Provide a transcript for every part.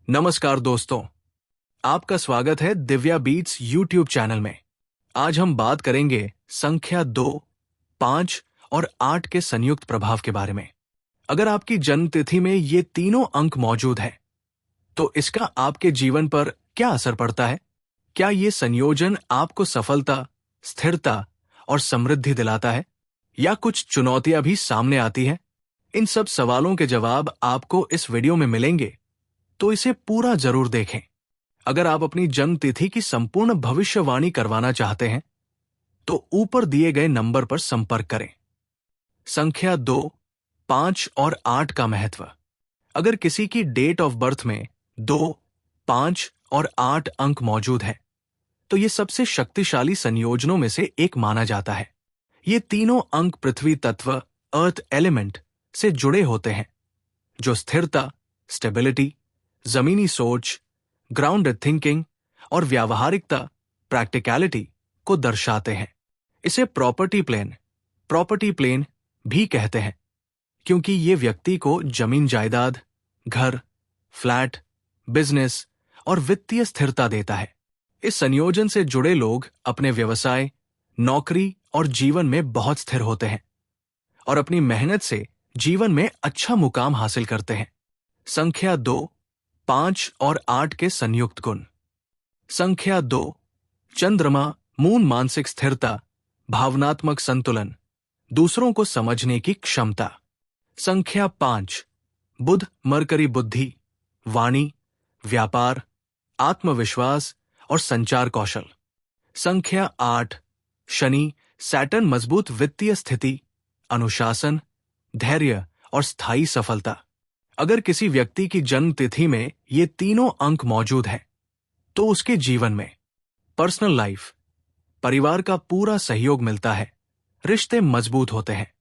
नमस्कार दोस्तों, आपका स्वागत है दिव्या बीट्स यूट्यूब चैनल में। आज हम बात करेंगे संख्या 2, 5 और 8 के संयुक्त प्रभाव के बारे में। अगर आपकी जन्म तिथि में ये तीनों अंक मौजूद हैं, तो इसका आपके जीवन पर क्या असर पड़ता है? क्या ये संयोजन आपको सफलता, स्थिरता और समृद्धि दिलाता है, या कुछ चुनौतियां भी सामने आती हैं? इन सब सवालों के जवाब आपको इस वीडियो में मिलेंगे, तो इसे पूरा जरूर देखें। अगर आप अपनी जन्म तिथि की संपूर्ण भविष्यवाणी करवाना चाहते हैं, तो ऊपर दिए गए नंबर पर संपर्क करें। संख्या 2, 5 और 8 का महत्व। अगर किसी की डेट ऑफ बर्थ में 2, 5 और 8 अंक मौजूद है, तो ये सबसे शक्तिशाली संयोजनों में से एक माना जाता है। ये तीनों अंक पृथ्वी तत्व, अर्थ एलिमेंट से जुड़े होते हैं, जो स्थिरता, स्टेबिलिटी, जमीनी सोच, ग्राउंडेड थिंकिंग और व्यावहारिकता, प्रैक्टिकलिटी को दर्शाते हैं। इसे प्रॉपर्टी प्लेन भी कहते हैं, क्योंकि ये व्यक्ति को जमीन जायदाद, घर, फ्लैट, बिजनेस और वित्तीय स्थिरता देता है। इस संयोजन से जुड़े लोग अपने व्यवसाय, नौकरी और जीवन में बहुत स्थिर होते हैं और अपनी मेहनत से जीवन में अच्छा मुकाम हासिल करते हैं। संख्या 2, 5 और 8 के संयुक्त गुण। संख्या 2, चंद्रमा, मून मानसिक स्थिरता, भावनात्मक संतुलन, दूसरों को समझने की क्षमता। संख्या 5, बुध, मरकरी बुद्धि, वाणी, व्यापार, आत्मविश्वास और संचार कौशल। संख्या 8, शनि, सैटर्न, मजबूत वित्तीय स्थिति, अनुशासन, धैर्य और स्थायी सफलता। अगर किसी व्यक्ति की जन्म तिथि में ये तीनों अंक मौजूद हैं, तो उसके जीवन में पर्सनल लाइफ, परिवार का पूरा सहयोग मिलता है, रिश्ते मजबूत होते हैं।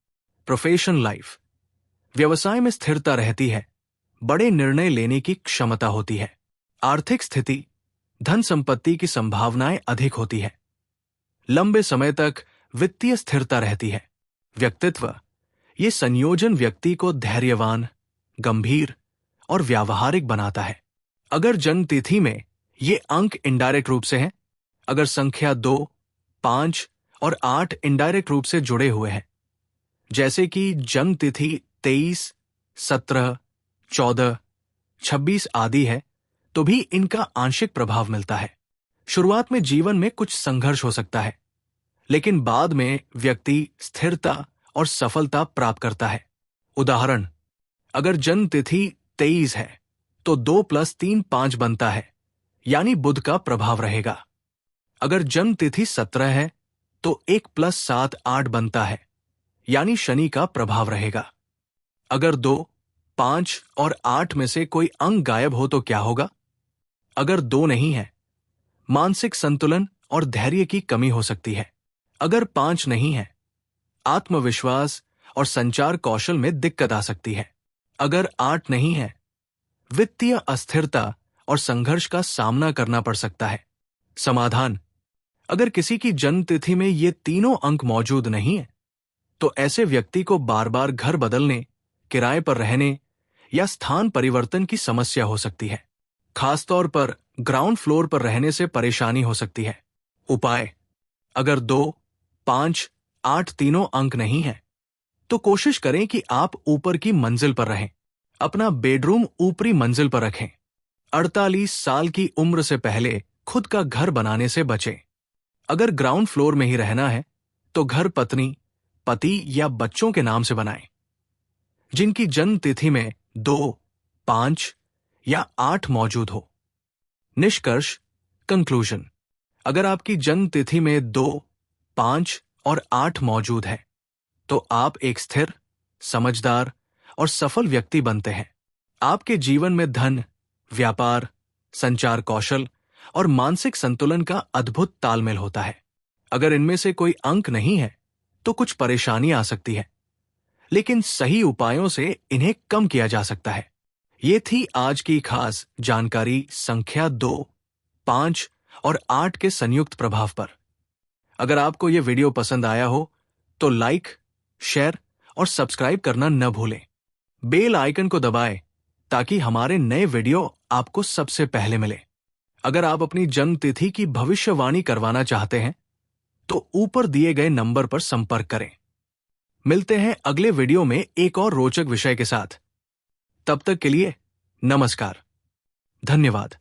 प्रोफेशनल लाइफ, व्यवसाय में स्थिरता रहती है, बड़े निर्णय लेने की क्षमता होती है। आर्थिक स्थिति, धन संपत्ति की संभावनाएं अधिक होती है। लंबे समय तक वित्तीय स्थिरता रहती है। व्यक्तित्व, ये संयोजन व्यक्ति को धैर्यवान, गंभीर और व्यावहारिक बनाता है। अगर जन्म तिथि में ये अंक इनडायरेक्ट रूप से हैं, अगर संख्या 2, 5 और 8 इनडायरेक्ट रूप से जुड़े हुए हैं, जैसे कि जन्म तिथि 23, 17, 14, 26 आदि है, तो भी इनका आंशिक प्रभाव मिलता है। शुरुआत में जीवन में कुछ संघर्ष हो सकता है, लेकिन बाद में व्यक्ति स्थिरता और सफलता प्राप्त करता है। उदाहरण, अगर जन्म तिथि 23 है, तो 2 + 3 5 बनता है, यानी बुध का प्रभाव रहेगा। अगर जन्म तिथि 17 है, तो 1 + 7 8 बनता है, यानी शनि का प्रभाव रहेगा। अगर 2, 5 और 8 में से कोई अंक गायब हो तो क्या होगा? अगर 2 नहीं है, मानसिक संतुलन और धैर्य की कमी हो सकती है। अगर 5 नहीं है, आत्मविश्वास और संचार कौशल में दिक्कत आ सकती है। अगर 8 नहीं है, वित्तीय अस्थिरता और संघर्ष का सामना करना पड़ सकता है। समाधान, अगर किसी की जन्म तिथि में ये तीनों अंक मौजूद नहीं है, तो ऐसे व्यक्ति को बार बार घर बदलने, किराए पर रहने या स्थान परिवर्तन की समस्या हो सकती है। खासतौर पर ग्राउंड फ्लोर पर रहने से परेशानी हो सकती है। उपाय, अगर 2, 5, 8 तीनों अंक नहीं है, तो कोशिश करें कि आप ऊपर की मंजिल पर रहें। अपना बेडरूम ऊपरी मंजिल पर रखें। 48 साल की उम्र से पहले खुद का घर बनाने से बचें। अगर ग्राउंड फ्लोर में ही रहना है, तो घर पत्नी, पति या बच्चों के नाम से बनाएं। जिनकी जन्म तिथि में 2, 5 या 8 मौजूद हो। निष्कर्ष, कंक्लूजन, अगर आपकी जन्म तिथि में 2, 5 और 8 मौजूद है, तो आप एक स्थिर, समझदार और सफल व्यक्ति बनते हैं। आपके जीवन में धन, व्यापार, संचार कौशल और मानसिक संतुलन का अद्भुत तालमेल होता है। अगर इनमें से कोई अंक नहीं है, तो कुछ परेशानी आ सकती है, लेकिन सही उपायों से इन्हें कम किया जा सकता है। ये थी आज की खास जानकारी संख्या 2, 5 और 8 के संयुक्त प्रभाव पर। अगर आपको यह वीडियो पसंद आया हो, तो लाइक, शेयर और सब्सक्राइब करना न भूलें। बेल आइकन को दबाएं ताकि हमारे नए वीडियो आपको सबसे पहले मिले। अगर आप अपनी जन्म तिथि की भविष्यवाणी करवाना चाहते हैं तो ऊपर दिए गए नंबर पर संपर्क करें। मिलते हैं अगले वीडियो में एक और रोचक विषय के साथ। तब तक के लिए नमस्कार, धन्यवाद।